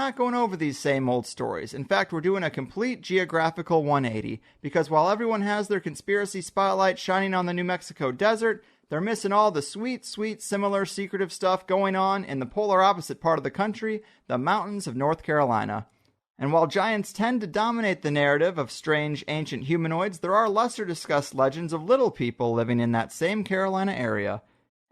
not going over these same old stories. In fact, we're doing a complete geographical 180, because while everyone has their conspiracy spotlight shining on the New Mexico desert, they're missing all the sweet, similar, secretive stuff going on in the polar opposite part of the country, the mountains of North Carolina. And while giants tend to dominate the narrative of strange ancient humanoids, there are lesser discussed legends of little people living in that same Carolina area.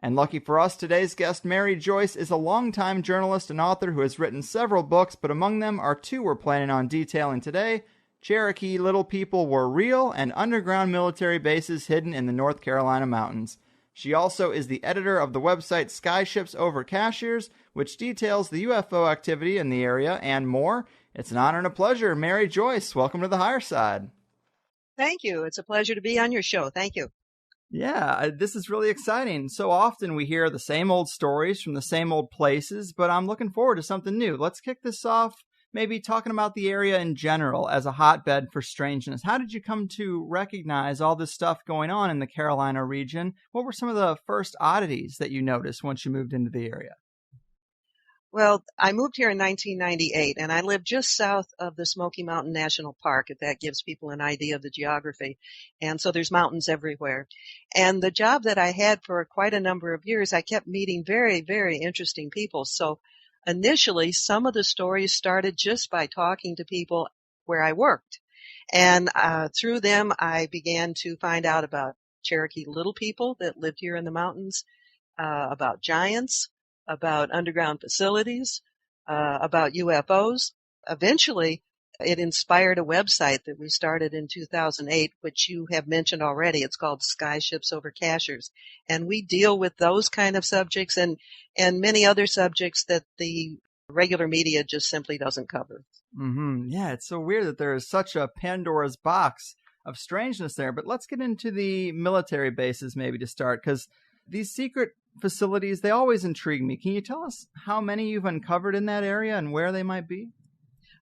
And lucky for us, today's guest, Mary Joyce, is a longtime journalist and author who has written several books, but among them are two we're planning on detailing today: Cherokee Little People Were Real and Underground Military Bases Hidden in the North Carolina Mountains. She also is the editor of the website Skyships Over Cashiers, which details the UFO activity in the area and more. It's an honor and a pleasure. Mary Joyce, welcome to the Higherside. Thank you. It's a pleasure to be on your show. Thank you. Yeah, this is really exciting. So often we hear the same old stories from the same old places, but I'm looking forward to something new. Let's kick this off maybe talking about the area in general as a hotbed for strangeness. How did you come to recognize all this stuff going on in the Carolina region? What were some of the first oddities that you noticed once you moved into the area? Well, I moved here in 1998, and I live just south of the Smoky Mountain National Park, if that gives people an idea of the geography. And so there's mountains everywhere. And the job that I had for quite a number of years, I kept meeting very, very interesting people. So initially, some of the stories started just by talking to people where I worked. And through them, I began to find out about Cherokee Little People that lived here in the mountains, about giants, about underground facilities, about UFOs. Eventually, it inspired a website that we started in 2008, which you have mentioned already. It's called Skyships Over Cashiers. And we deal with those kind of subjects and many other subjects that the regular media just simply doesn't cover. Mm-hmm. Yeah, it's so weird that there is such a Pandora's box of strangeness there. But let's get into the military bases maybe to start, because these secret facilities, they always intrigue me. Can you tell us how many you've uncovered in that area and where they might be?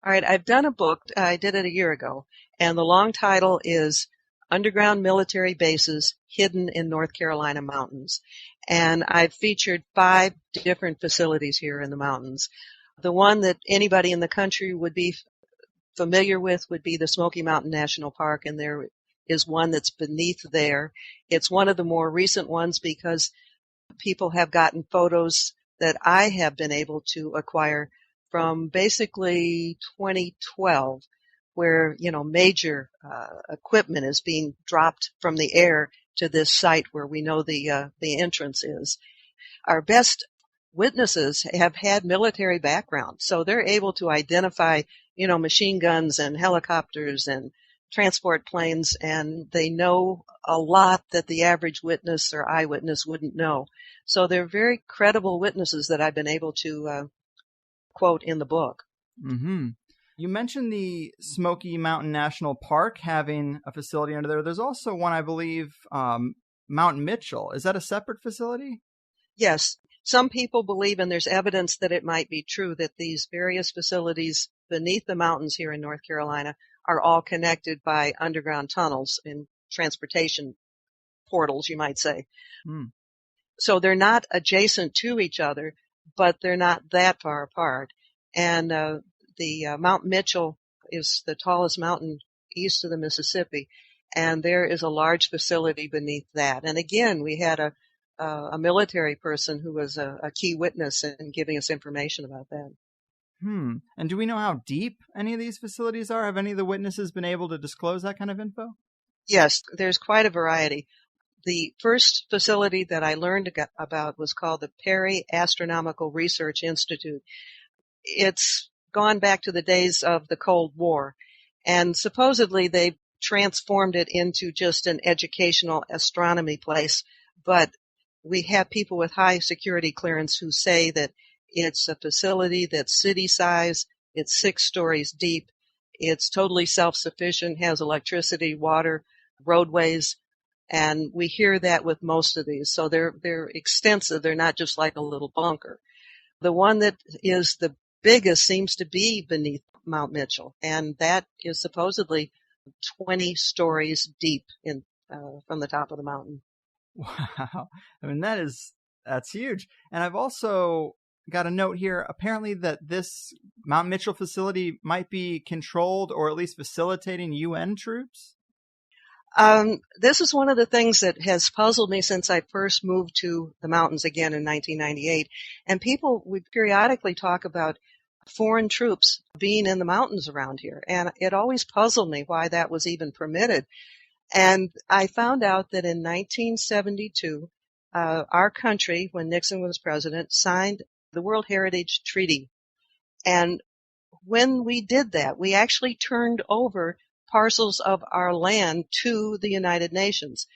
All right, I've done a book. I did it a year ago, and the long title is Underground Military Bases Hidden in North Carolina Mountains. And I've featured 5 different facilities here in the mountains. The one that anybody in the country would be familiar with would be the Smoky Mountain National Park, and there is one that's beneath there. It's one of the more recent ones because people have gotten photos that I have been able to acquire from basically 2012, where, major equipment is being dropped from the air to this site where we know the entrance is. Our best witnesses have had military background, so they're able to identify, machine guns and helicopters and transport planes, and they know a lot that the average witness or eyewitness wouldn't know. So they're very credible witnesses that I've been able to quote in the book. Mm-hmm. You mentioned the Smoky Mountain National Park having a facility under there. There's also one, I believe, Mount Mitchell. Is that a separate facility? Yes. Some people believe, and there's evidence that it might be true, that these various facilities beneath the mountains here in North Carolina are all connected by underground tunnels and transportation portals, you might say. Hmm. So they're not adjacent to each other, but they're not that far apart. And the Mount Mitchell is the tallest mountain east of the Mississippi, and there is a large facility beneath that. And again, we had a military person who was a key witness in giving us information about that. And do we know how deep any of these facilities are? Have any of the witnesses been able to disclose that kind of info? Yes, there's quite a variety. The first facility that I learned about was called the Perry Astronomical Research Institute. It's gone back to the days of the Cold War, and supposedly they transformed it into just an educational astronomy place, but we have people with high security clearance who say that it's a facility that's city size, it's 6 stories deep, it's totally self-sufficient, has electricity, water, roadways, and we hear that with most of these. So they're extensive. They're not just like a little bunker. The one that is the biggest seems to be beneath Mount Mitchell, and that is supposedly 20 stories deep from the top of the mountain. Wow. I mean, that's huge. And I've also got a note here, apparently that this Mount Mitchell facility might be controlled or at least facilitating UN troops? This is one of the things that has puzzled me since I first moved to the mountains again in 1998. And people would periodically talk about foreign troops being in the mountains around here. And it always puzzled me why that was even permitted. And I found out that in 1972, our country, when Nixon was president, signed the World Heritage Treaty. And when we did that, we actually turned over parcels of our land to the United Nations.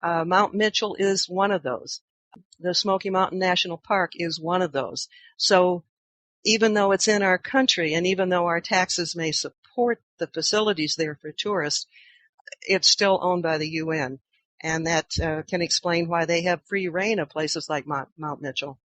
Mount Mitchell is one of those. The Smoky Mountain National Park is one of those. So even though it's in our country and even though our taxes may support the facilities there for tourists, it's still owned by the UN. And that can explain why they have free reign of places like Mount Mitchell.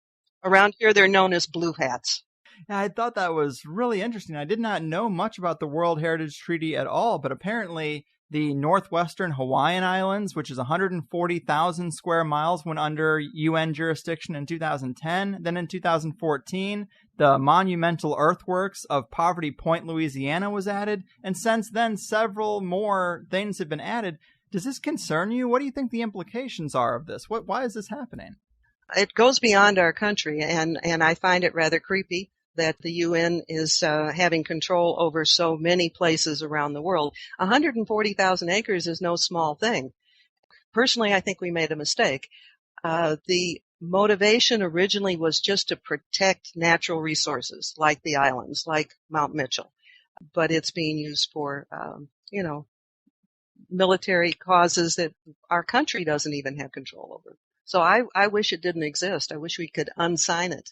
Around here, they're known as blue hats. Yeah, I thought that was really interesting. I did not know much about the World Heritage Treaty at all, but apparently the northwestern Hawaiian Islands, which is 140,000 square miles, went under UN jurisdiction in 2010. Then in 2014, the monumental earthworks of Poverty Point, Louisiana was added. And since then, several more things have been added. Does this concern you? What do you think the implications are of this? Why is this happening? It goes beyond our country, and I find it rather creepy that the UN is having control over so many places around the world. 140,000 acres is no small thing. Personally, I think we made a mistake. The motivation originally was just to protect natural resources like the islands, like Mount Mitchell. But it's being used for, military causes that our country doesn't even have control over. So I wish it didn't exist. I wish we could unsign it.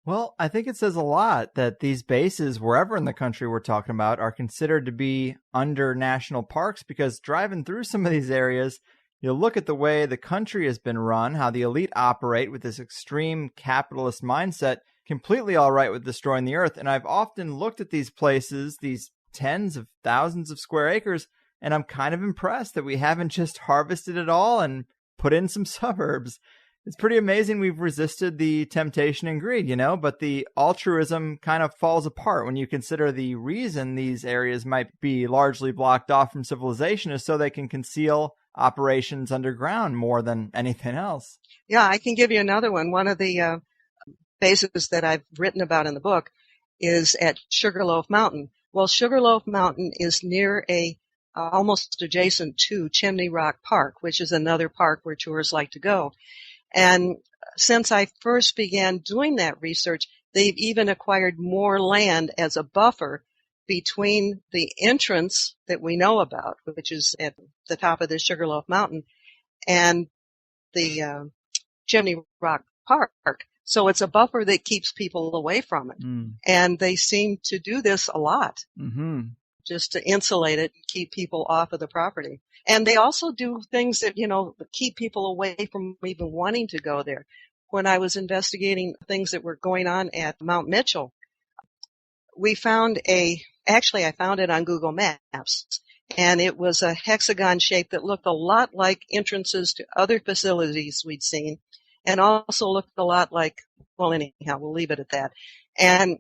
Well, I think it says a lot that these bases, wherever in the country we're talking about, are considered to be under national parks, because driving through some of these areas, you'll look at the way the country has been run, how the elite operate with this extreme capitalist mindset, completely all right with destroying the earth. And I've often looked at these places, these tens of thousands of square acres, and I'm kind of impressed that we haven't just harvested it all and put in some suburbs. It's pretty amazing we've resisted the temptation and greed, but the altruism kind of falls apart when you consider the reason these areas might be largely blocked off from civilization is so they can conceal operations underground more than anything else. Yeah, I can give you another one. One of the bases that I've written about in the book is at Sugarloaf Mountain. Well, Sugarloaf Mountain is near almost adjacent to Chimney Rock Park, which is another park where tourists like to go. And since I first began doing that research, they've even acquired more land as a buffer between the entrance that we know about, which is at the top of the Sugarloaf Mountain, and the Chimney Rock Park. So it's a buffer that keeps people away from it. And they seem to do this a lot, just to insulate it and keep people off of the property. And they also do things that, keep people away from even wanting to go there. When I was investigating things that were going on at Mount Mitchell, I found it on Google Maps, and it was a hexagon shape that looked a lot like entrances to other facilities we'd seen, and also looked a lot like, well, anyhow, we'll leave it at that. And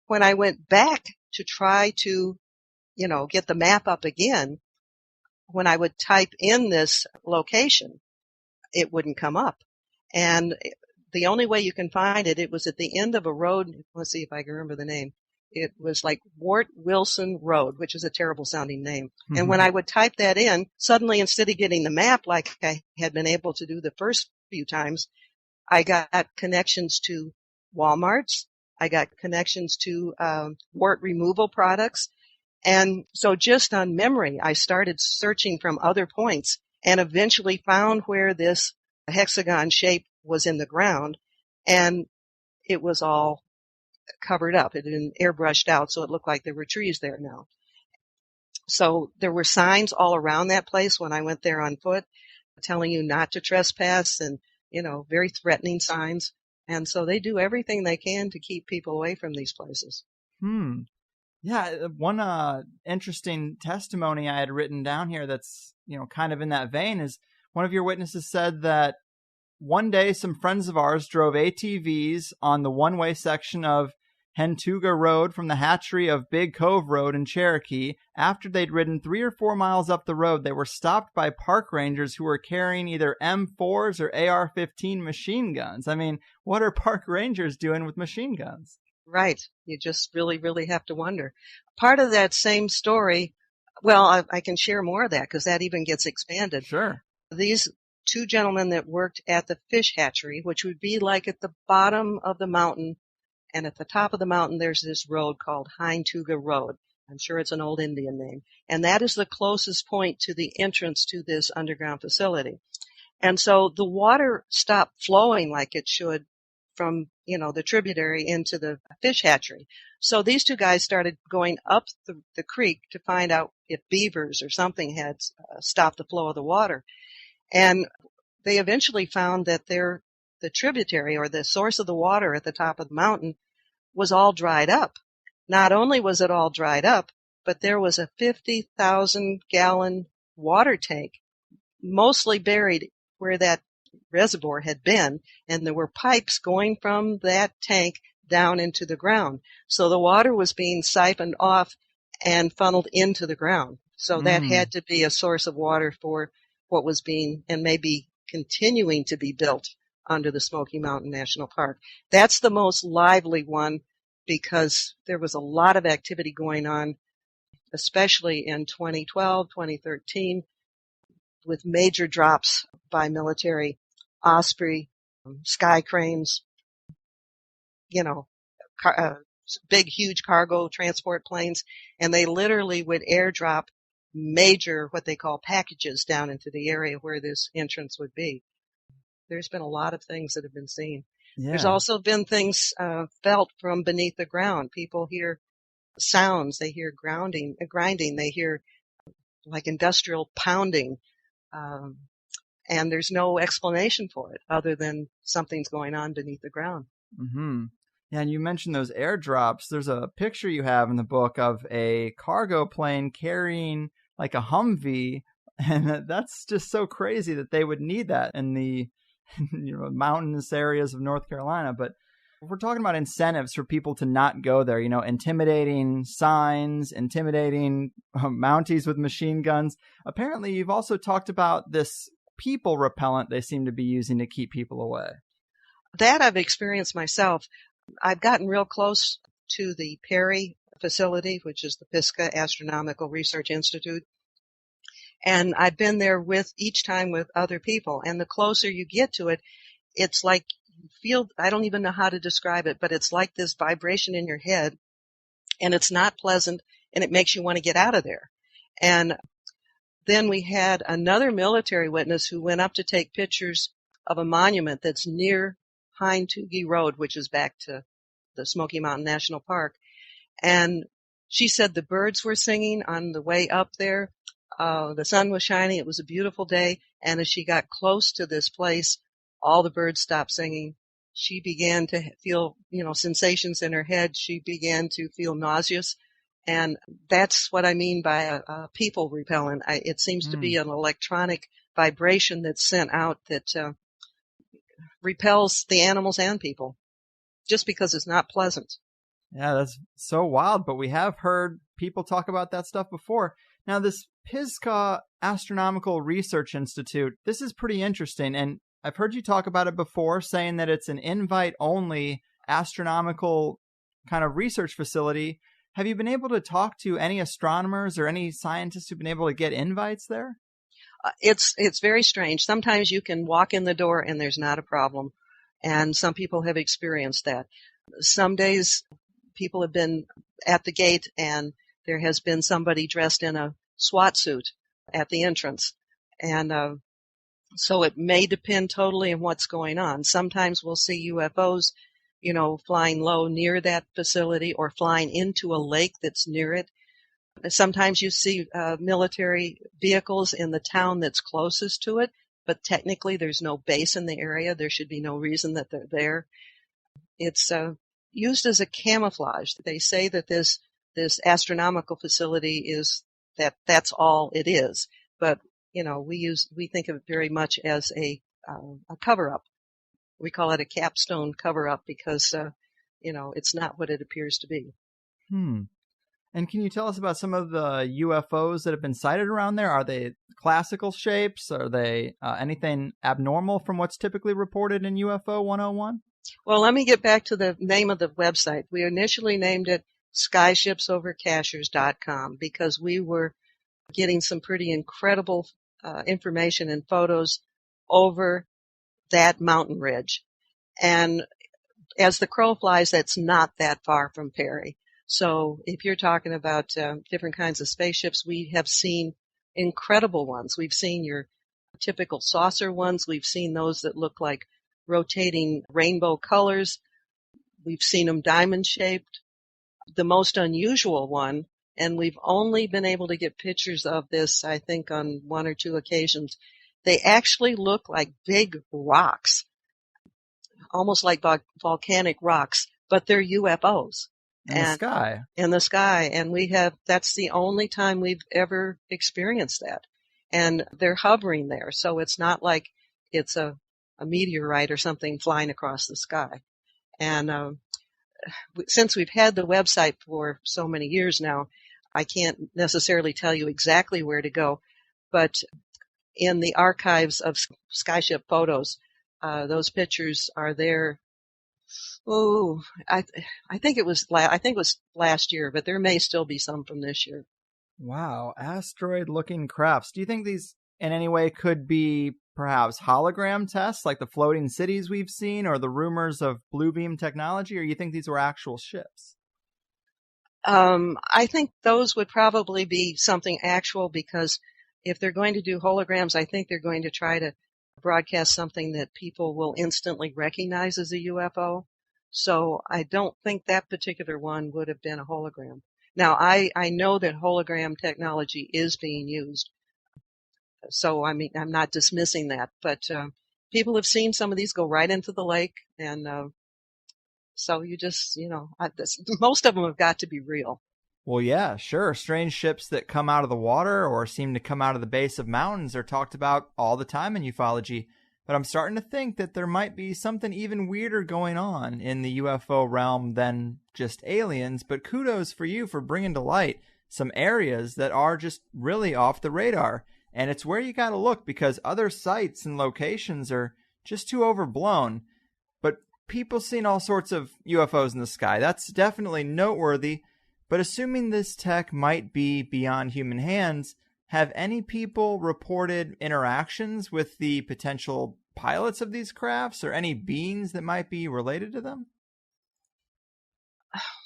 when I went back to try to, get the map up again, when I would type in this location, it wouldn't come up. And the only way you can find it, it was at the end of a road. Let's see if I can remember the name. It was like Wart Wilson Road, which is a terrible sounding name. Mm-hmm. And when I would type that in, suddenly instead of getting the map like I had been able to do the first few times, I got connections to Walmarts. I got connections to wart removal products. And so just on memory, I started searching from other points and eventually found where this hexagon shape was in the ground, and it was all covered up. It had been airbrushed out, so it looked like there were trees there now. So there were signs all around that place when I went there on foot telling you not to trespass and, very threatening signs. And so they do everything they can to keep people away from these places. Yeah, one interesting testimony I had written down here that's, kind of in that vein is one of your witnesses said that one day some friends of ours drove ATVs on the one-way section of Hentuga Road from the hatchery of Big Cove Road in Cherokee. After they'd ridden 3 or 4 miles up the road, they were stopped by park rangers who were carrying either M4s or AR-15 machine guns. I mean, what are park rangers doing with machine guns? Right. You just really, really have to wonder. Part of that same story, well, I can share more of that because that even gets expanded. Sure. These two gentlemen that worked at the fish hatchery, which would be like at the bottom of the mountain, and at the top of the mountain, there's this road called Hintuga Road. I'm sure it's an old Indian name. And that is the closest point to the entrance to this underground facility. And so the water stopped flowing like it should from, the tributary into the fish hatchery. So these two guys started going up the creek to find out if beavers or something had stopped the flow of the water. And they eventually found that the tributary or the source of the water at the top of the mountain was all dried up. Not only was it all dried up, but there was a 50,000 gallon water tank mostly buried where that reservoir had been, and there were pipes going from that tank down into the ground. So the water was being siphoned off and funneled into the ground. So that had to be a source of water for what was being and maybe continuing to be built under the Smoky Mountain National Park. That's the most lively one because there was a lot of activity going on, especially in 2012, 2013, with major drops by military, Osprey, sky cranes, big, huge cargo transport planes, and they literally would airdrop major, what they call packages, down into the area where this entrance would be. There's been a lot of things that have been seen. Yeah. There's also been things felt from beneath the ground. People hear sounds. They hear grinding. They hear like industrial pounding. And there's no explanation for it other than something's going on beneath the ground. Mm-hmm. Yeah, and you mentioned those airdrops. There's a picture you have in the book of a cargo plane carrying like a Humvee, and that's just so crazy that they would need that in the mountainous areas of North Carolina. But if we're talking about incentives for people to not go there, intimidating signs, intimidating Mounties with machine guns. Apparently, you've also talked about this people repellent they seem to be using to keep people away. That I've experienced myself. I've gotten real close to the Perry facility, which is the Pisgah Astronomical Research Institute. And I've been there each time with other people. And the closer you get to it, it's like you feel, I don't even know how to describe it, but it's like this vibration in your head. And it's not pleasant, and it makes you want to get out of there. And then we had another military witness who went up to take pictures of a monument that's near Hintuga Road, which is back to the Smoky Mountain National Park. And she said the birds were singing on the way up there. The sun was shining. It was a beautiful day. And as she got close to this place, all the birds stopped singing. She began to feel, sensations in her head. She began to feel nauseous. And that's what I mean by a people repellent. It seems to be an electronic vibration that's sent out that repels the animals and people just because it's not pleasant. Yeah, that's so wild, but we have heard people talk about that stuff before. Now, this Pisgah Astronomical Research Institute, this is pretty interesting, and I've heard you talk about it before, saying that it's an invite-only astronomical kind of research facility. Have you been able to talk to any astronomers or any scientists who've been able to get invites there? It's very strange. Sometimes you can walk in the door and there's not a problem, and some people have experienced that. Some days people have been at the gate and there has been somebody dressed in a SWAT suit at the entrance. And so it may depend totally on what's going on. Sometimes we'll see UFOs, flying low near that facility or flying into a lake that's near it. Sometimes you see military vehicles in the town that's closest to it, but technically there's no base in the area. There should be no reason that they're there. It's used as a camouflage. They say that this astronomical facility that's all it is. But, we think of it very much as a a cover-up. We call it a capstone cover-up because, it's not what it appears to be. And can you tell us about some of the UFOs that have been sighted around there? Are they classical shapes? Are they anything abnormal from what's typically reported in UFO 101? Well, let me get back to the name of the website. We initially named it skyshipsovercachers.com because we were getting some pretty incredible information and photos over that mountain ridge. And as the crow flies, that's not that far from Perry. So if you're talking about different kinds of spaceships, we have seen incredible ones. We've seen your typical saucer ones. We've seen those that look like rotating rainbow colors. We've seen them diamond-shaped. The most unusual one, and we've only been able to get pictures of this, I think, on one or two occasions. They actually look like big rocks, almost like volcanic rocks, but they're UFOs. In the sky. In the sky. And that's the only time we've ever experienced that. And they're hovering there. So it's not like it's a meteorite or something flying across the sky. And since we've had the website for so many years now, I can't necessarily tell you exactly where to go. But in the archives of Skyship photos, those pictures are there. Oh, I think it was last year, but there may still be some from this year. Wow, asteroid-looking crafts. Do you think these in any way could be perhaps hologram tests like the floating cities we've seen or the rumors of blue beam technology, or you think these were actual ships? I think those would probably be something actual because if they're going to do holograms, I think they're going to try to broadcast something that people will instantly recognize as a UFO. So I don't think that particular one would have been a hologram. Now, I know that hologram technology is being used. So, I mean, I'm not dismissing that. But people have seen some of these go right into the lake. And so you just, most of them have got to be real. Well, yeah, sure. Strange ships that come out of the water or seem to come out of the base of mountains are talked about all the time in ufology. But I'm starting to think that there might be something even weirder going on in the UFO realm than just aliens. But kudos for you for bringing to light some areas that are just really off the radar. And it's where you got to look because other sites and locations are just too overblown. But people seen all sorts of UFOs in the sky. That's definitely noteworthy. But assuming this tech might be beyond human hands, have any people reported interactions with the potential pilots of these crafts or any beings that might be related to them?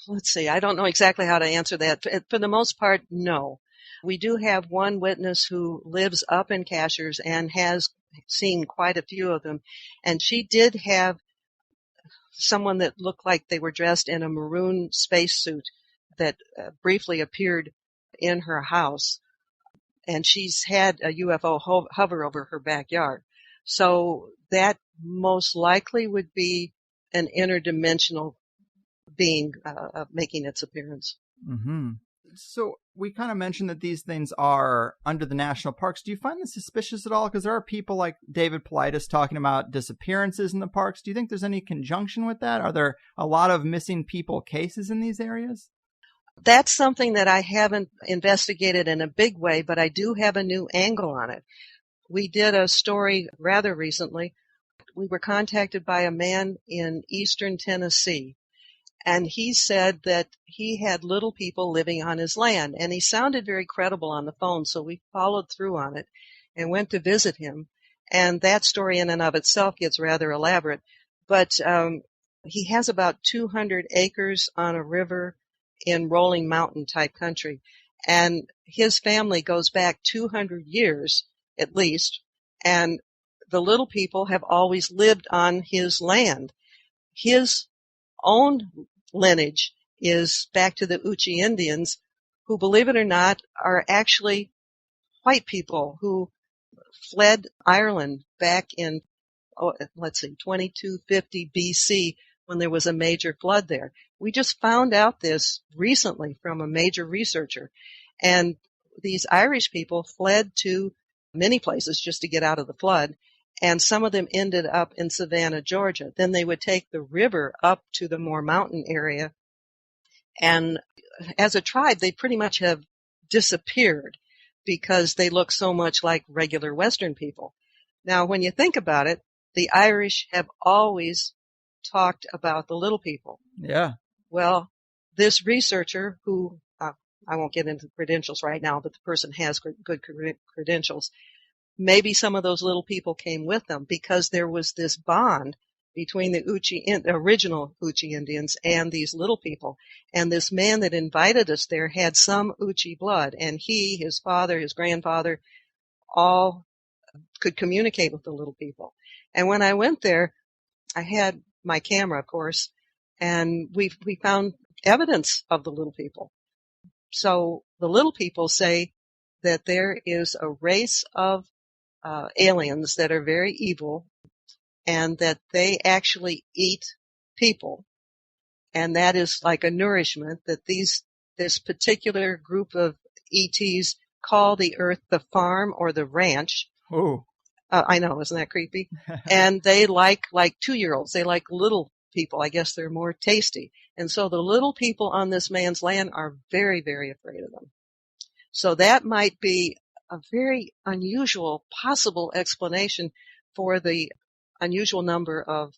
Let's see. I don't know exactly how to answer that. For the most part, no. We do have one witness who lives up in Cashers and has seen quite a few of them. And she did have someone that looked like they were dressed in a maroon spacesuit that briefly appeared in her house. And she's had a UFO hover over her backyard. So that most likely would be an interdimensional being making its appearance. Mm-hmm. So we kind of mentioned that these things are under the national parks. Do you find this suspicious at all? Because there are people like David Politis talking about disappearances in the parks. Do you think there's any conjunction with that? Are there a lot of missing people cases in these areas? That's something that I haven't investigated in a big way, but I do have a new angle on it. We did a story rather recently. We were contacted by a man in eastern Tennessee, and he said that he had little people living on his land, and he sounded very credible on the phone, so we followed through on it and went to visit him. And that story in and of itself gets rather elaborate, but he has about 200 acres on a river in rolling mountain type country. And his family goes back 200 years at least. And the little people have always lived on his land. His own lineage is back to the Uchi Indians, who, believe it or not, are actually white people who fled Ireland back in, 2250 BC when there was a major flood there. We just found out this recently from a major researcher. And these Irish people fled to many places just to get out of the flood. and some of them ended up in Savannah, Georgia. Then they would take the river up to the more mountain area, and as a tribe, they pretty much have disappeared because they look so much like regular Western people. Now, when you think about it, the Irish have always talked about the little people. Yeah. Well, this researcher who, I won't get into credentials right now, but the person has good credentials, maybe some of those little people came with them because there was this bond between the original Uchi Indians and these little people. And this man that invited us there had some Uchi blood, and he, his father, his grandfather, all could communicate with the little people. And when I went there, I had my camera, of course, and we found evidence of the little people. So the little people say that there is a race of aliens that are very evil, and that they actually eat people, and that is like a nourishment that this particular group of ETs call the earth the farm or the ranch. Oh. I know, isn't that creepy? And they like 2-year-olds. They like little people. I guess they're more tasty. And so the little people on this man's land are very, very afraid of them. So that might be a very unusual possible explanation for the unusual number of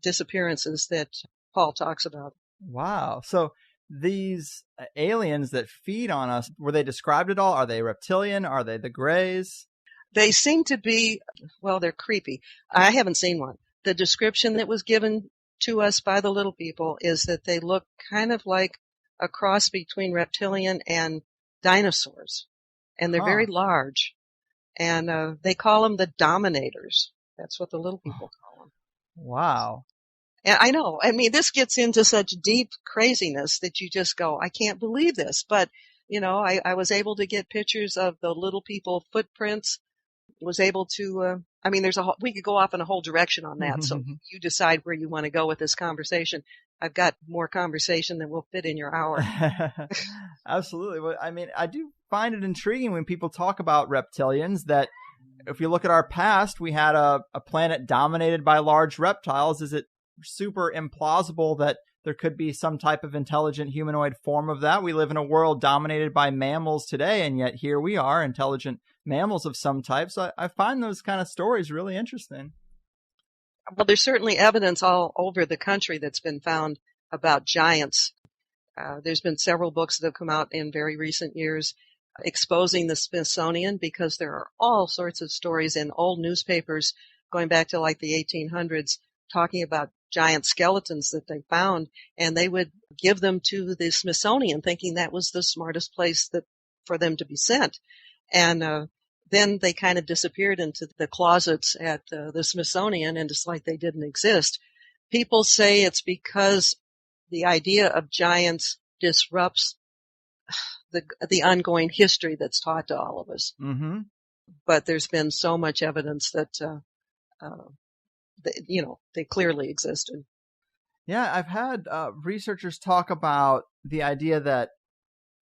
disappearances that Paul talks about. Wow. So these aliens that feed on us, were they described at all? Are they reptilian? Are they the Greys? They seem to be, well, they're creepy. I haven't seen one. The description that was given to us by the little people is that they look kind of like a cross between reptilian and dinosaurs. And they're very large. And they call them the Dominators. That's what the little people call them. Wow. And I know. I mean, this gets into such deep craziness that you just go, I can't believe this. But, you know, I was able to get pictures of the little people footprints, was able to, I mean, we could go off in a whole direction on that. So you decide where you want to go with this conversation. I've got more conversation than will fit in your hour. Absolutely. Well, I mean, I do find it intriguing when people talk about reptilians that if you look at our past, we had a planet dominated by large reptiles. Is it super implausible that there could be some type of intelligent humanoid form of that? We live in a world dominated by mammals today, and yet here we are, intelligent mammals of some type. So I find those kind of stories really interesting. Well, there's certainly evidence all over the country that's been found about giants. There's been several books that have come out in very recent years exposing the Smithsonian, because there are all sorts of stories in old newspapers going back to like the 1800s talking about giant skeletons that they found, and they would give them to the Smithsonian thinking that was the smartest place for them to be sent. And then they kind of disappeared into the closets at the Smithsonian, and it's like they didn't exist. People say it's because the idea of giants disrupts the ongoing history that's taught to all of us. Mm-hmm. But there's been so much evidence that, they clearly existed. Yeah, I've had researchers talk about the idea that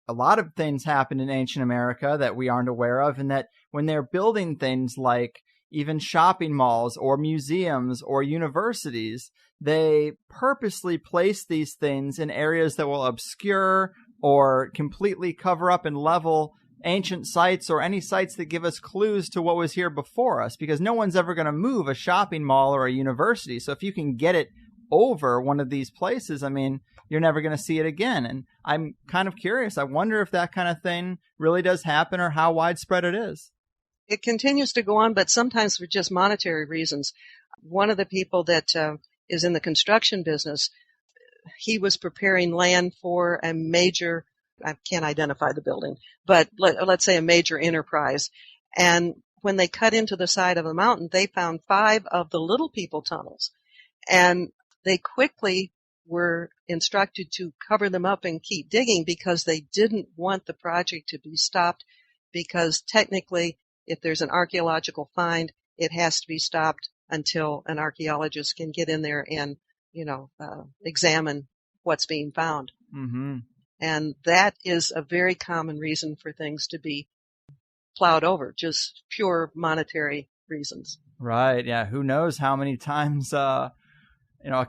a lot of things happened in ancient America that we aren't aware of, and that when they're building things like even shopping malls or museums or universities, they purposely place these things in areas that will obscure or completely cover up and level ancient sites or any sites that give us clues to what was here before us, because no one's ever going to move a shopping mall or a university. So if you can get it over one of these places, I mean, you're never going to see it again. And I'm kind of curious. I wonder if that kind of thing really does happen or how widespread it is. It continues to go on, but sometimes for just monetary reasons. One of the people that is in the construction business, he was preparing land for a major, I can't identify the building, but let's say a major enterprise. And when they cut into the side of the mountain, they found 5 of the little people tunnels. And they quickly were instructed to cover them up and keep digging because they didn't want the project to be stopped, because technically, if there's an archaeological find, it has to be stopped until an archaeologist can get in there and, examine what's being found. Mm-hmm. And that is a very common reason for things to be plowed over, just pure monetary reasons. Right. Yeah. Who knows how many times, a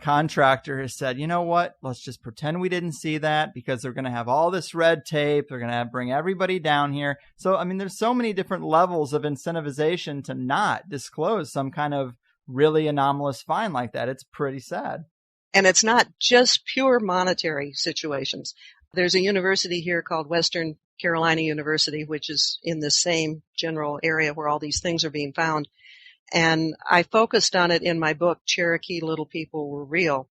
contractor has said, you know what, let's just pretend we didn't see that because they're going to have all this red tape. They're going to bring everybody down here. So, I mean, there's so many different levels of incentivization to not disclose some kind of really anomalous find like that. It's pretty sad. And it's not just pure monetary situations. There's a university here called Western Carolina University, which is in the same general area where all these things are being found. And I focused on it in my book, Cherokee Little People Were Real.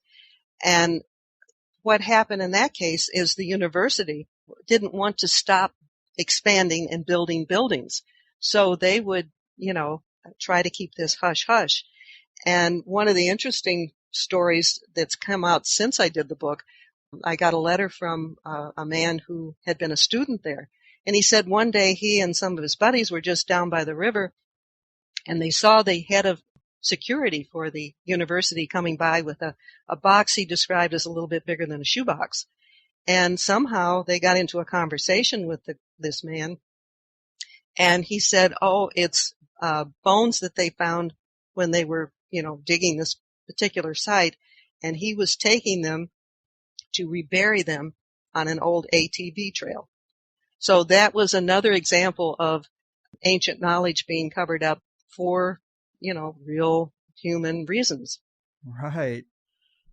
And what happened in that case is the university didn't want to stop expanding and building buildings. So they would, try to keep this hush hush. And one of the interesting stories that's come out since I did the book, I got a letter from a man who had been a student there. And he said one day he and some of his buddies were just down by the river, and they saw the head of security for the university coming by with a box he described as a little bit bigger than a shoebox. And somehow they got into a conversation with this man. And he said, oh, it's bones that they found when they were, digging this particular site. And he was taking them to rebury them on an old ATV trail. So that was another example of ancient knowledge being covered up for, real human reasons. Right.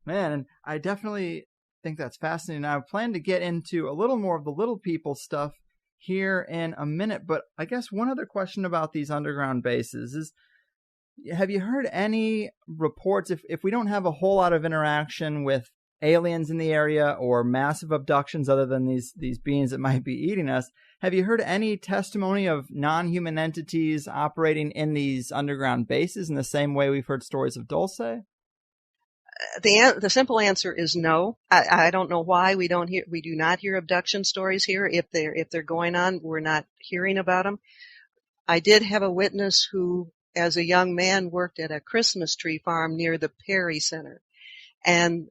Man, and I definitely think that's fascinating. I plan to get into a little more of the little people stuff here in a minute, but I guess one other question about these underground bases is, have you heard any reports, if we don't have a whole lot of interaction with aliens in the area or massive abductions other than these beings that might be eating us, have you heard any testimony of non-human entities operating in these underground bases in the same way we've heard stories of Dulce? The simple answer is no. I don't know why we do not hear abduction stories here. If they're going on, we're not hearing about them. I did have a witness who, as a young man, worked at a Christmas tree farm near the Perry Center. And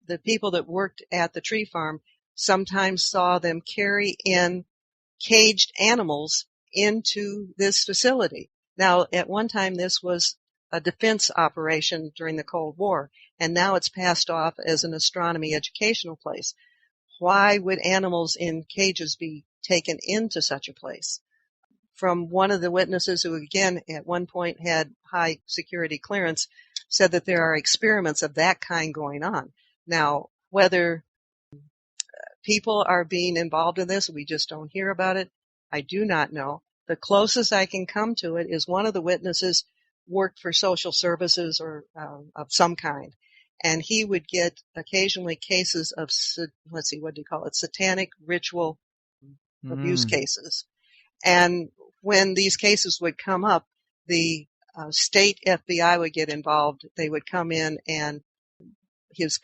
the people that worked at the tree farm sometimes saw them carry in caged animals into this facility. Now, at one time, this was a defense operation during the Cold War, and now it's passed off as an astronomy educational place. Why would animals in cages be taken into such a place? From one of the witnesses who, again, at one point had high security clearance, said that there are experiments of that kind going on. Now, whether people are being involved in this, we just don't hear about it. I do not know. The closest I can come to it is one of the witnesses worked for social services or of some kind, and he would get occasionally cases of, satanic ritual abuse cases. And when these cases would come up, the state FBI would get involved. They would come in, and his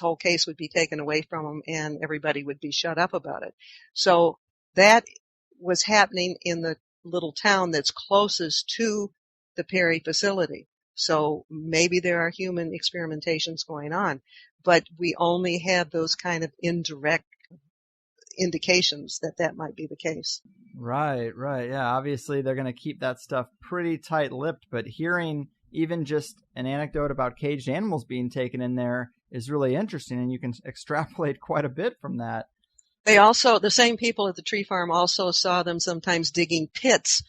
whole case would be taken away from him, and everybody would be shut up about it. So that was happening in the little town that's closest to the Perry facility. So maybe there are human experimentations going on, but we only have those kind of indirect indications that might be the case. Right. Yeah, obviously they're going to keep that stuff pretty tight-lipped, but hearing even just an anecdote about caged animals being taken in there is really interesting, and you can extrapolate quite a bit from that. The same people at the tree farm also saw them sometimes digging pits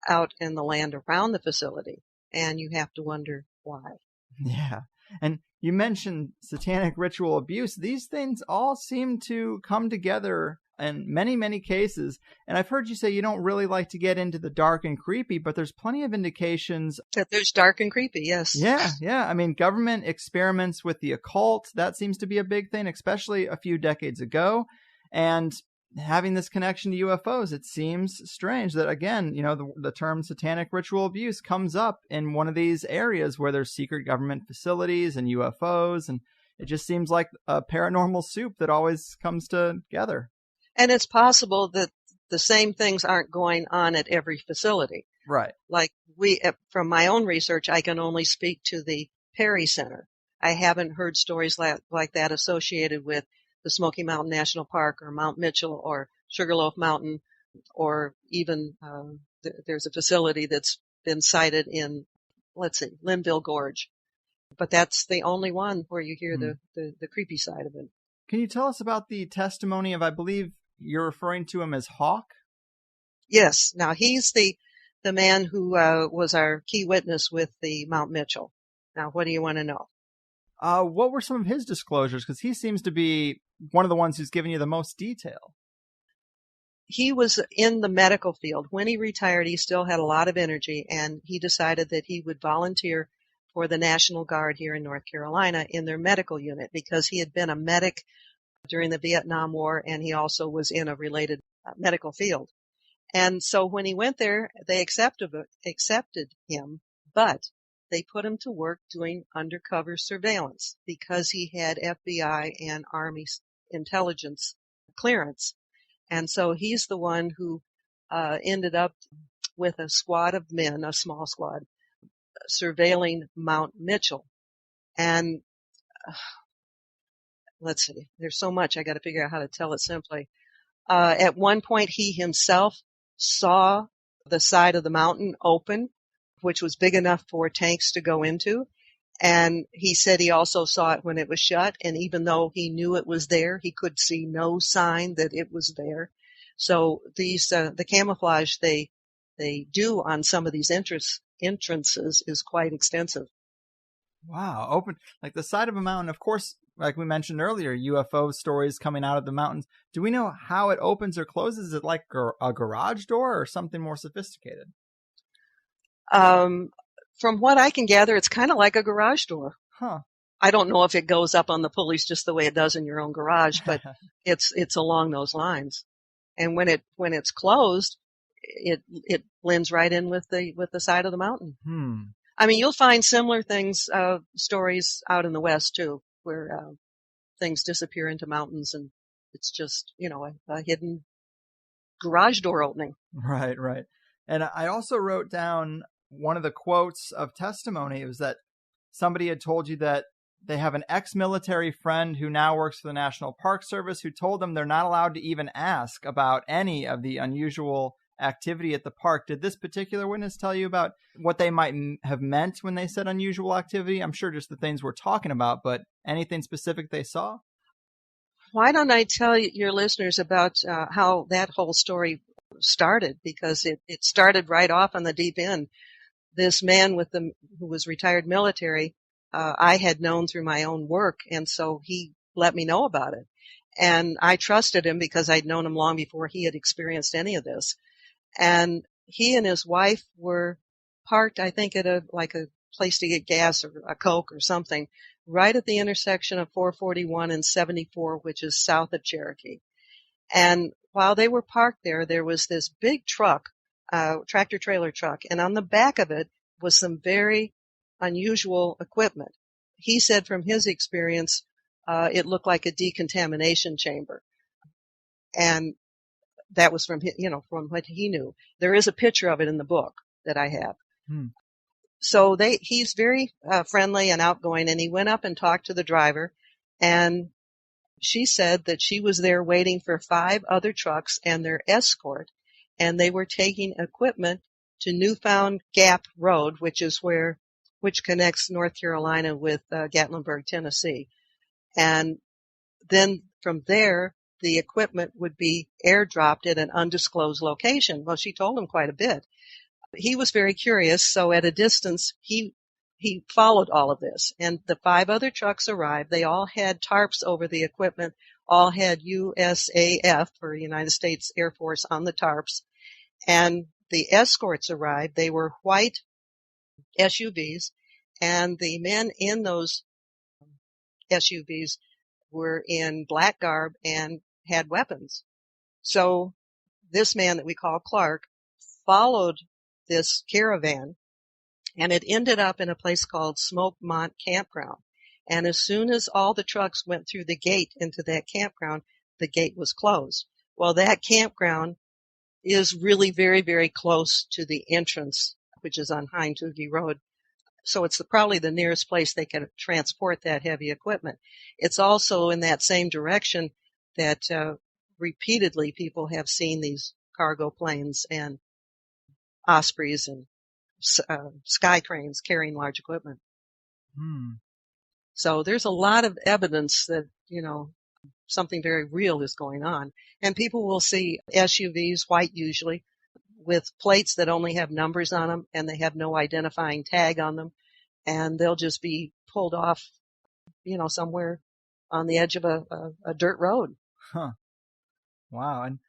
out in the land around the facility, and you have to wonder why. Yeah. And you mentioned satanic ritual abuse. These things all seem to come together in many, many cases. And I've heard you say you don't really like to get into the dark and creepy, but there's plenty of indications that there's dark and creepy, yes. Yeah. I mean, government experiments with the occult, that seems to be a big thing, especially a few decades ago. And having this connection to UFOs, it seems strange that, again, the term satanic ritual abuse comes up in one of these areas where there's secret government facilities and UFOs, and it just seems like a paranormal soup that always comes together. And it's possible that the same things aren't going on at every facility. Right. Like from my own research, I can only speak to the Perry Center. I haven't heard stories like that associated with the Smoky Mountain National Park or Mount Mitchell or Sugarloaf Mountain, or even there's a facility that's been cited in let's see, Linville Gorge. But that's the only one where you hear Hmm. the creepy side of it. Can you tell us about the testimony of, I believe you're referring to him as Hawk? Yes. Now he's the man who was our key witness with the Mount Mitchell. Now, what do you want to know? What were some of his disclosures? Because he seems to be one of the ones who's given you the most detail. He was in the medical field. When he retired, he still had a lot of energy, and he decided that he would volunteer for the National Guard here in North Carolina in their medical unit because he had been a medic during the Vietnam War, and he also was in a related medical field. And so when he went there, they accepted him, but they put him to work doing undercover surveillance because he had FBI and Army intelligence clearance. And so he's the one who ended up with a squad of men, a small squad, surveilling Mount Mitchell. And let's see, there's so much I got to figure out how to tell it simply. At one point, he himself saw the side of the mountain open, which was big enough for tanks to go into. And he said he also saw it when it was shut. And even though he knew it was there, he could see no sign that it was there. So these, the camouflage they do on some of these entrances is quite extensive. Wow, open like the side of a mountain. Of course, like we mentioned earlier, UFO stories coming out of the mountains. Do we know how it opens or closes? Is it like a garage door or something more sophisticated? From what I can gather, it's kind of like a garage door. Huh. I don't know if it goes up on the pulleys just the way it does in your own garage, but it's along those lines. And when it's closed, it blends right in with the side of the mountain. I mean, you'll find similar things, stories out in the West too, where things disappear into mountains and it's just, a hidden garage door opening. Right, right. And I also wrote down one of the quotes of testimony. It was that somebody had told you that they have an ex-military friend who now works for the National Park Service who told them they're not allowed to even ask about any of the unusual activity at the park. Did this particular witness tell you about what they might have meant when they said unusual activity? I'm sure just the things we're talking about, but anything specific they saw? Why don't I tell your listeners about how that whole story started? Because it started right off on the deep end. This man who was retired military, I had known through my own work, and so he let me know about it. And I trusted him because I'd known him long before he had experienced any of this. And he and his wife were parked, I think, at a place to get gas or a Coke or something, right at the intersection of 441 and 74, which is south of Cherokee. And while they were parked there, there was this big truck, tractor trailer truck, and on the back of it was some very unusual equipment. He said from his experience, it looked like a decontamination chamber. And that was from what he knew. There is a picture of it in the book that I have. So he's very friendly and outgoing, and he went up and talked to the driver, and she said that she was there waiting for 5 other trucks and their escort, and they were taking equipment to Newfound Gap Road, which connects North Carolina with Gatlinburg, Tennessee. And then from there, the equipment would be airdropped at an undisclosed location. Well, she told him quite a bit. He was very curious, so at a distance, he followed all of this. And the 5 other trucks arrived. They all had tarps over the equipment, all had USAF, or United States Air Force, on the tarps. And the escorts arrived. They were white SUVs, and the men in those SUVs were in black garb and had weapons. So this man that we call Clark followed this caravan, and it ended up in a place called Smokemont Campground. And as soon as all the trucks went through the gate into that campground, the gate was closed. Well, that campground is really very, very close to the entrance, which is on Hind-Toogie Road. So it's probably the nearest place they can transport that heavy equipment. It's also in that same direction that repeatedly people have seen these cargo planes and Ospreys and sky cranes carrying large equipment. Hmm. So there's a lot of evidence that, something very real is going on. And people will see SUVs, white usually, with plates that only have numbers on them and they have no identifying tag on them. And they'll just be pulled off, somewhere on the edge of a dirt road. Huh. Wow. And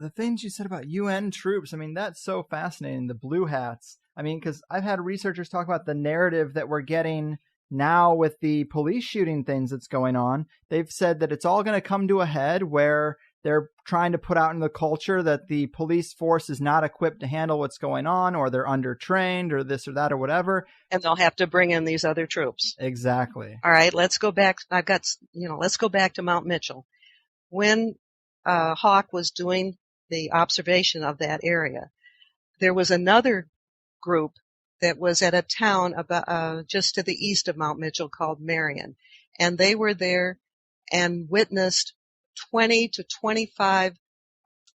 the things you said about UN troops, I mean, that's so fascinating. The blue hats. I mean, because I've had researchers talk about the narrative that we're getting now with the police shooting things that's going on. They've said that it's all going to come to a head where they're trying to put out in the culture that the police force is not equipped to handle what's going on, or they're undertrained, or this or that or whatever. And they'll have to bring in these other troops. Exactly. All right, let's go back. Let's go back to Mount Mitchell. When Hawk was doing the observation of that area, there was another group that was at a town about just to the east of Mount Mitchell called Marion, and they were there and witnessed 20 to 25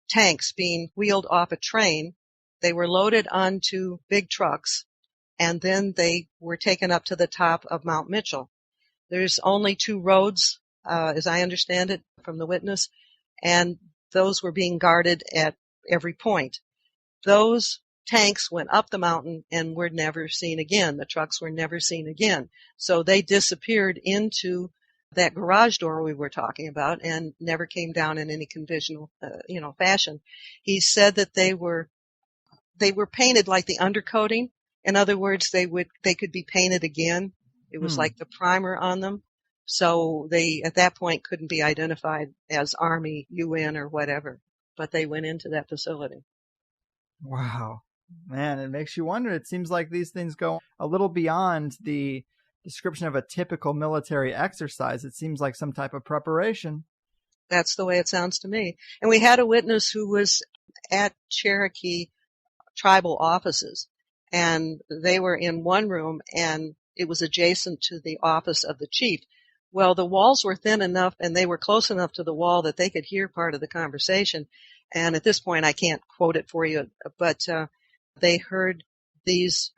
tanks being wheeled off a train. They were loaded onto big trucks, and then they were taken up to the top of Mount Mitchell. There's only 2 roads, as I understand it from the witness, and those were being guarded at every point. Those tanks went up the mountain and were never seen again. The trucks were never seen again. So they disappeared into that garage door we were talking about and never came down in any conventional, fashion. He said that they were painted like the undercoating. In other words, they could be painted again. It was like the primer on them. So they, at that point, couldn't be identified as Army, UN, or whatever. But they went into that facility. Wow. Man, it makes you wonder. It seems like these things go a little beyond the description of a typical military exercise. It seems like some type of preparation. That's the way it sounds to me. And we had a witness who was at Cherokee tribal offices, and they were in one room, and it was adjacent to the office of the chief. Well, the walls were thin enough, and they were close enough to the wall that they could hear part of the conversation. And at this point, I can't quote it for you, but they heard these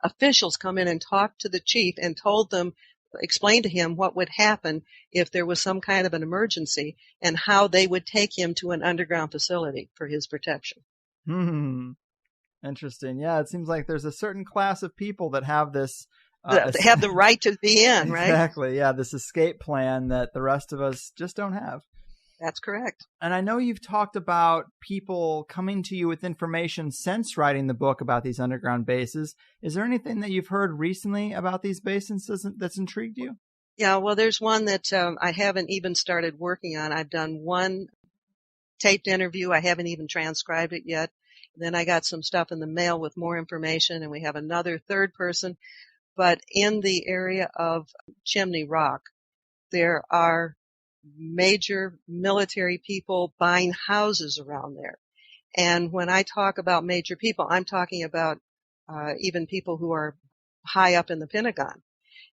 officials come in and talk to the chief and explain to him what would happen if there was some kind of an emergency and how they would take him to an underground facility for his protection. Interesting. Yeah, it seems like there's a certain class of people that have this. They have the right to be in, right? Exactly. Yeah, this escape plan that the rest of us just don't have. That's correct. And I know you've talked about people coming to you with information since writing the book about these underground bases. Is there anything that you've heard recently about these bases that's intrigued you? Yeah, well, there's one that I haven't even started working on. I've done one taped interview. I haven't even transcribed it yet. Then I got some stuff in the mail with more information, and we have another third person. But in the area of Chimney Rock, there are major military people buying houses around there. And when I talk about major people, I'm talking about even people who are high up in the Pentagon.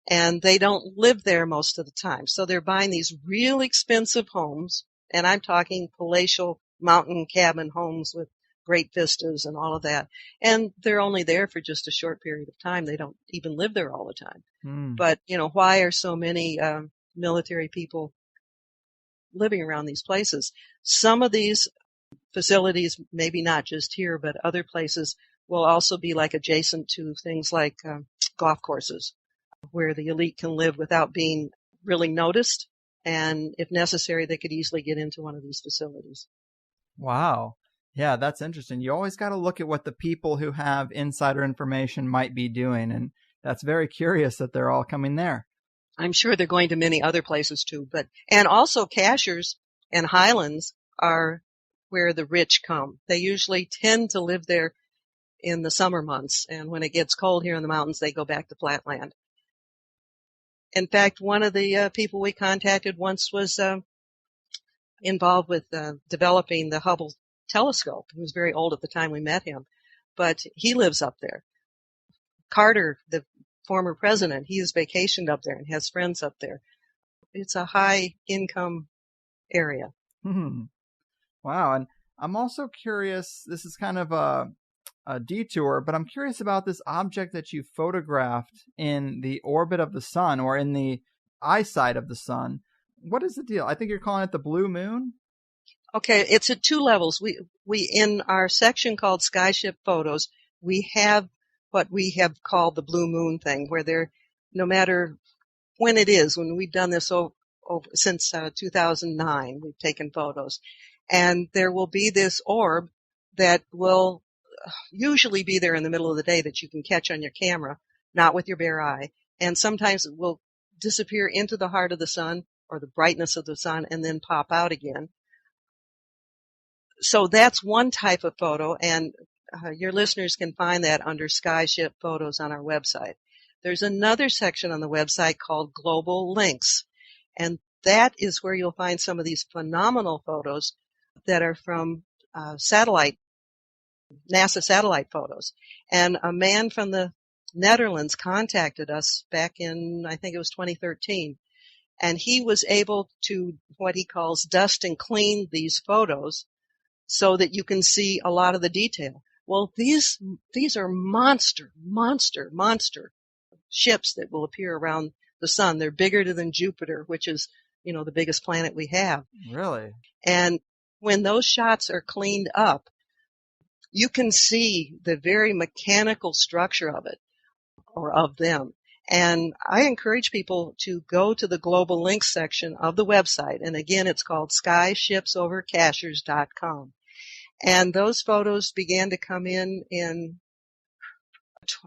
And they don't live there most of the time. So they're buying these real expensive homes, and I'm talking palatial mountain cabin homes with great vistas and all of that. And they're only there for just a short period of time. They don't even live there all the time. But, why are so many military people living around these places? Some of these facilities, maybe not just here, but other places, will also be like adjacent to things like golf courses, where the elite can live without being really noticed. And if necessary, they could easily get into one of these facilities. Wow. Yeah, that's interesting. You always got to look at what the people who have insider information might be doing. And that's very curious that they're all coming there. I'm sure they're going to many other places too. And also Cashers and Highlands are where the rich come. They usually tend to live there in the summer months. And when it gets cold here in the mountains, they go back to flatland. In fact, one of the people we contacted once was involved with developing the Hubble telescope. He was very old at the time we met him, but he lives up there. Carter, the former president, he has vacationed up there and has friends up there. It's a high income area. Wow. And I'm also curious, this is kind of a detour, but I'm curious about this object that you photographed in the orbit of the sun, or in the eyesight of the sun. What is the deal? I think you're calling it the blue moon? Okay, it's at two levels. We in our section called Skyship Photos, we have what we have called the blue moon thing, where there, no matter when it is, when we've done this since 2009, we've taken photos, and there will be this orb that will usually be there in the middle of the day that you can catch on your camera, not with your bare eye, and sometimes it will disappear into the heart of the sun or the brightness of the sun and then pop out again. So that's one type of photo, and your listeners can find that under Skyship Photos on our website. There's another section on the website called Global Links, and that is where you'll find some of these phenomenal photos that are from NASA satellite photos. And a man from the Netherlands contacted us back in, I think it was 2013, and he was able to, what he calls, dust and clean these photos so that you can see a lot of the detail. Well, these are monster ships that will appear around the sun. They're bigger than Jupiter, which is, the biggest planet we have. Really? And when those shots are cleaned up, you can see the very mechanical structure of it, or of them. And I encourage people to go to the Global Links section of the website. And again, it's called skyshipsovercachers.com. And those photos began to come in,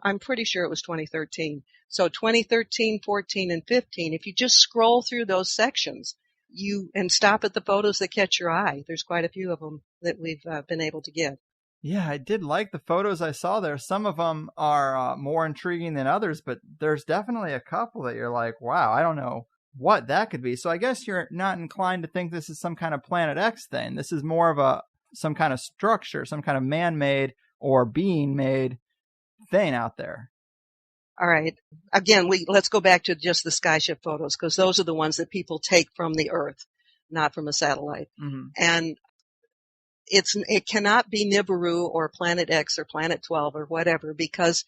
I'm pretty sure it was 2013. So 2013, 14, and 15, if you just scroll through those sections, and stop at the photos that catch your eye. There's quite a few of them that we've been able to get. Yeah, I did like the photos I saw there. Some of them are more intriguing than others, but there's definitely a couple that you're like, wow, I don't know what that could be. So I guess you're not inclined to think this is some kind of Planet X thing. This is more of some kind of structure, some kind of man-made or being-made thing out there. All right. Again, let's go back to just the Skyship photos, because those are the ones that people take from the Earth, not from a satellite. Mm-hmm. And it cannot be Nibiru or Planet X or Planet 12 or whatever, because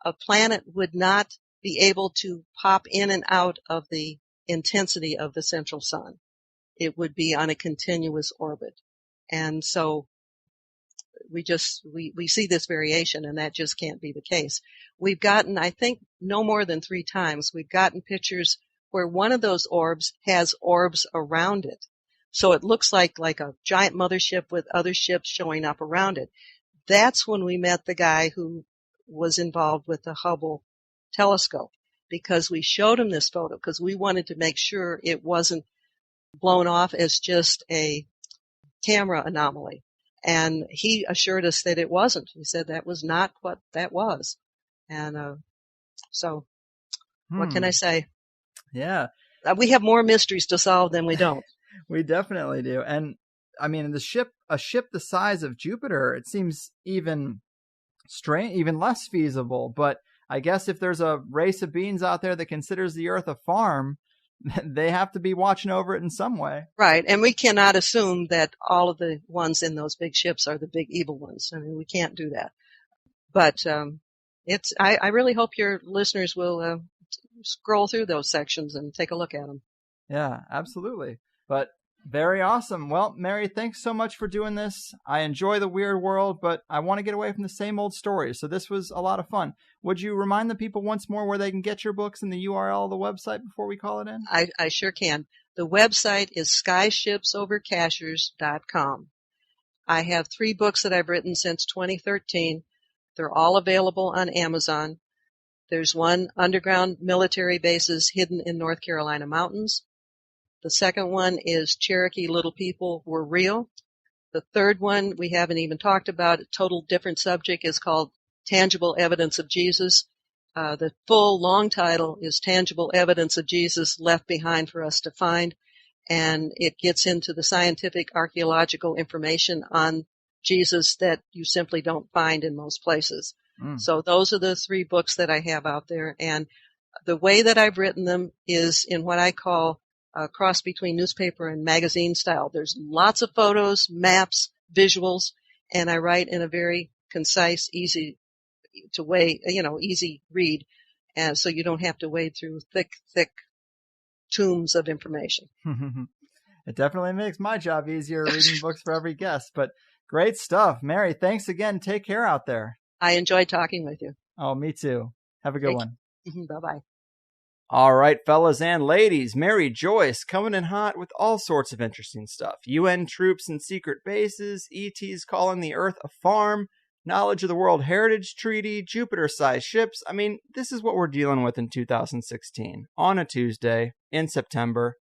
a planet would not be able to pop in and out of the intensity of the central sun. It would be on a continuous orbit. And so we see this variation, and that just can't be the case. We've gotten, I think, no more than 3 times, we've gotten pictures where one of those orbs has orbs around it. So it looks like a giant mothership with other ships showing up around it. That's when we met the guy who was involved with the Hubble telescope, because we showed him this photo because we wanted to make sure it wasn't blown off as just a camera anomaly. And he assured us that it wasn't. He said that was not what that was. And so what can I say? Yeah. We have more mysteries to solve than we don't. We definitely do. And I mean, a ship the size of Jupiter, it seems even less feasible. But I guess if there's a race of beings out there that considers the Earth a farm, they have to be watching over it in some way. Right. And we cannot assume that all of the ones in those big ships are the big evil ones. I mean, we can't do that. But I really hope your listeners will scroll through those sections and take a look at them. Yeah, absolutely. But very awesome. Well, Mary, thanks so much for doing this. I enjoy the weird world, but I want to get away from the same old stories. So this was a lot of fun. Would you remind the people once more where they can get your books and the URL of the website before we call it in? I sure can. The website is skyshipsovercachers.com. I have 3 books that I've written since 2013. They're all available on Amazon. There's one, Underground Military Bases Hidden in North Carolina Mountains. The second one is Cherokee Little People Were Real. The third one we haven't even talked about, a total different subject, is called Tangible Evidence of Jesus. The full long title is Tangible Evidence of Jesus Left Behind for Us to Find, and it gets into the scientific archaeological information on Jesus that you simply don't find in most places. So those are the 3 books that I have out there, and the way that I've written them is in what I call a cross between newspaper and magazine style. There's lots of photos, maps, visuals, and I write in a very concise, easy to wade, easy read, and so you don't have to wade through thick tombs of information. It definitely makes my job easier reading books for every guest, but great stuff. Mary, thanks again. Take care out there. I enjoyed talking with you. Oh, me too. Have a good one. Bye-bye. All right, fellas and ladies, Mary Joyce coming in hot with all sorts of interesting stuff. UN troops and secret bases, ETs calling the Earth a farm, knowledge of the World Heritage Treaty, Jupiter-sized ships. I mean, this is what we're dealing with in 2016, on a Tuesday, in September.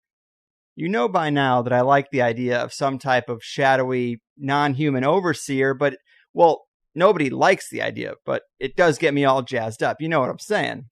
You know by now that I like the idea of some type of shadowy, non-human overseer, but, well, nobody likes the idea, but it does get me all jazzed up. You know what I'm saying?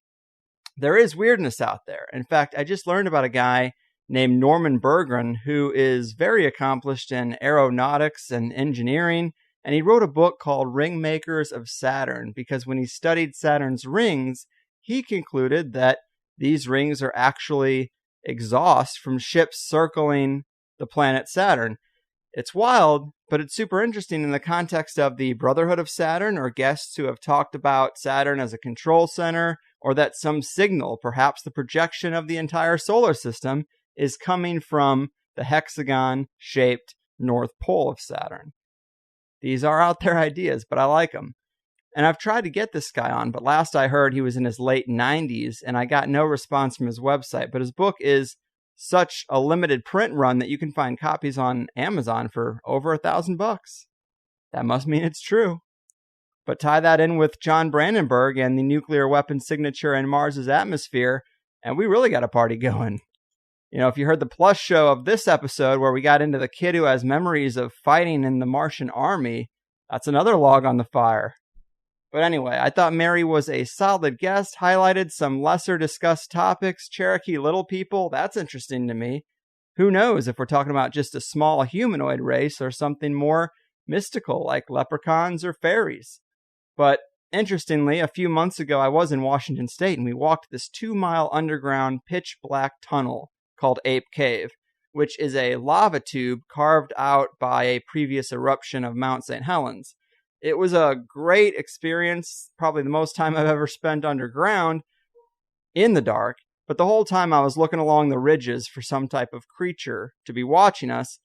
There is weirdness out there. In fact, I just learned about a guy named Norman Berggren who is very accomplished in aeronautics and engineering, and he wrote a book called Ring Makers of Saturn because when he studied Saturn's rings, he concluded that these rings are actually exhaust from ships circling the planet Saturn. It's wild, but it's super interesting in the context of the Brotherhood of Saturn or guests who have talked about Saturn as a control center, or that some signal, perhaps the projection of the entire solar system, is coming from the hexagon-shaped North Pole of Saturn. These are out there ideas, but I like them. And I've tried to get this guy on, but last I heard he was in his late 90s, and I got no response from his website. But his book is such a limited print run that you can find copies on Amazon for over $1,000. That must mean it's true. But tie that in with John Brandenburg and the nuclear weapon signature in Mars's atmosphere, and we really got a party going. You know, if you heard the plus show of this episode where we got into the kid who has memories of fighting in the Martian army, that's another log on the fire. But anyway, I thought Mary was a solid guest, highlighted some lesser discussed topics, Cherokee Little People, that's interesting to me. Who knows if we're talking about just a small humanoid race or something more mystical like leprechauns or fairies. But interestingly, a few months ago I was in Washington State and we walked this 2-mile underground pitch black tunnel called Ape Cave, which is a lava tube carved out by a previous eruption of Mount St. Helens. It was a great experience, probably the most time I've ever spent underground in the dark, but the whole time I was looking along the ridges for some type of creature to be watching us,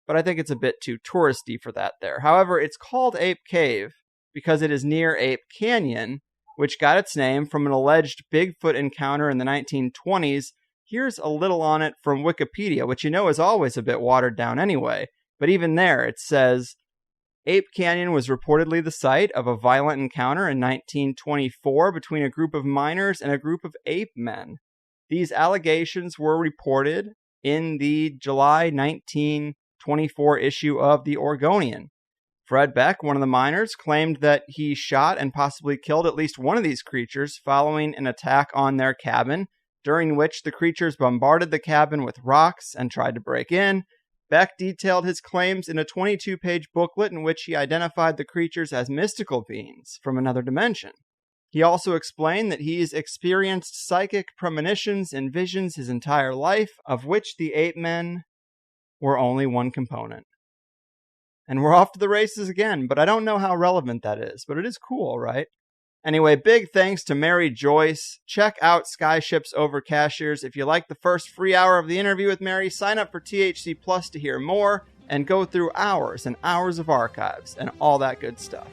but I think it's a bit too touristy for that there. However, it's called Ape Cave because it is near Ape Canyon, which got its name from an alleged Bigfoot encounter in the 1920s. Here's a little on it from Wikipedia, which you know is always a bit watered down anyway, but even there it says, Ape Canyon was reportedly the site of a violent encounter in 1924 between a group of miners and a group of ape men. These allegations were reported in the July 1924 issue of the Oregonian. Fred Beck, one of the miners, claimed that he shot and possibly killed at least one of these creatures following an attack on their cabin, during which the creatures bombarded the cabin with rocks and tried to break in. Beck detailed his claims in a 22-page booklet in which he identified the creatures as mystical beings from another dimension. He also explained that he's experienced psychic premonitions and visions his entire life, of which the ape men were only one component. And we're off to the races again, but I don't know how relevant that is, but it is cool, right? Anyway, big thanks to Mary Joyce. Check out Skyships Over Cashiers. If you like the first free hour of the interview with Mary, sign up for THC Plus to hear more and go through hours and hours of archives and all that good stuff.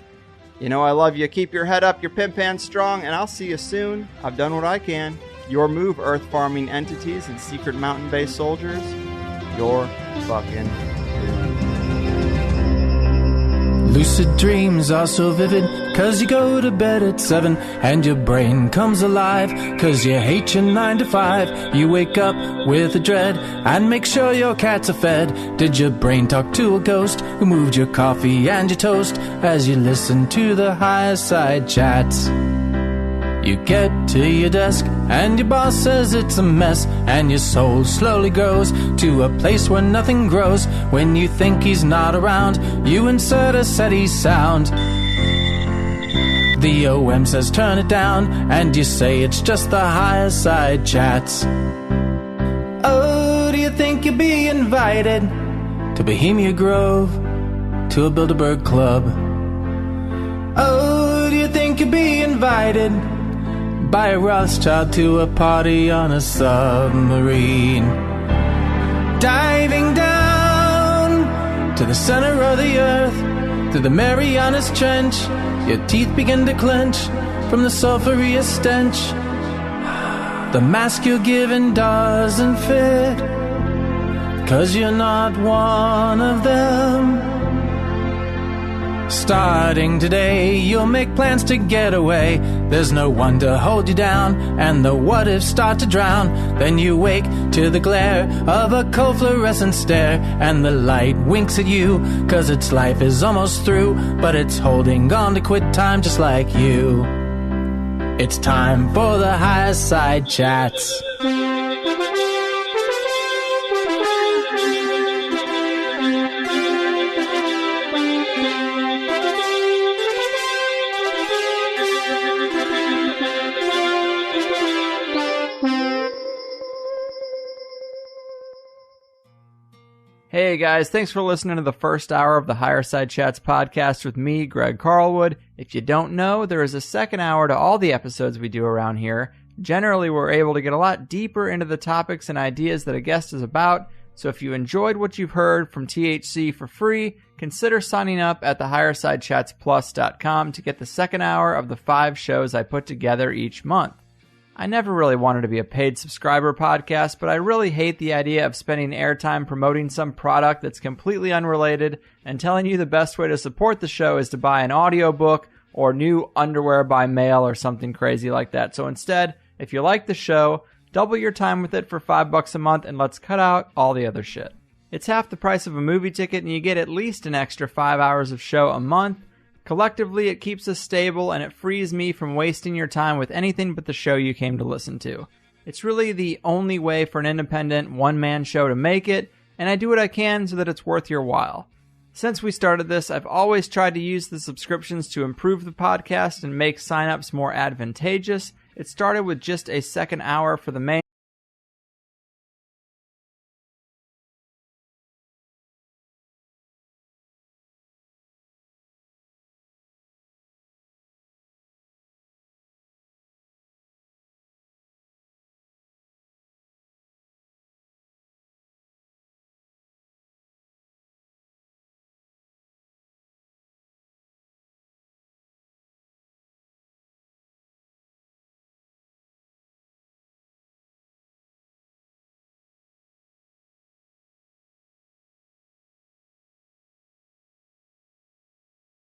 You know I love you. Keep your head up, your pimp hand strong, and I'll see you soon. I've done what I can. Your move, Earth farming entities and secret mountain-based soldiers. You're fucking Lucid dreams are so vivid, 'cause you go to bed at 7 and your brain comes alive, 'cause you hate your 9 to 5. You wake up with a dread and make sure your cats are fed. Did your brain talk to a ghost who moved your coffee and your toast as you listen to the Higherside chats? You get to your desk and your boss says it's a mess, and your soul slowly grows to a place where nothing grows. When you think he's not around, you insert a SETI sound. The OM says turn it down, and you say it's just the Higherside chats. Oh, do you think you'll be invited to Bohemia Grove, to a Bilderberg Club? Oh, do you think you'd be invited by a Rothschild to a party on a submarine? Diving down to the center of the earth, through the Marianas Trench, your teeth begin to clench from the sulphurous stench. The mask you're given doesn't fit, 'cause you're not one of them. Starting today, you'll make plans to get away. There's no one to hold you down, and the what-ifs start to drown. Then you wake to the glare of a cold fluorescent stare, and the light winks at you, 'cause its life is almost through, but it's holding on to quit time just like you. It's time for the Higherside Chats. Hey guys, thanks for listening to the first hour of the Higherside Chats podcast with me, Greg Carlwood. If you don't know, there is a second hour to all the episodes we do around here. Generally, we're able to get a lot deeper into the topics and ideas that a guest is about, so if you enjoyed what you've heard from THC for free, consider signing up at thehighersidechatsplus.com to get the second hour of the 5 shows I put together each month. I never really wanted to be a paid subscriber podcast, but I really hate the idea of spending airtime promoting some product that's completely unrelated and telling you the best way to support the show is to buy an audiobook or new underwear by mail or something crazy like that. So instead, if you like the show, double your time with it for $5 a month and let's cut out all the other shit. It's half the price of a movie ticket and you get at least an extra 5 hours of show a month. Collectively, it keeps us stable, and it frees me from wasting your time with anything but the show you came to listen to. It's really the only way for an independent, one-man show to make it, and I do what I can so that it's worth your while. Since we started this, I've always tried to use the subscriptions to improve the podcast and make sign-ups more advantageous. It started with just a second hour for the main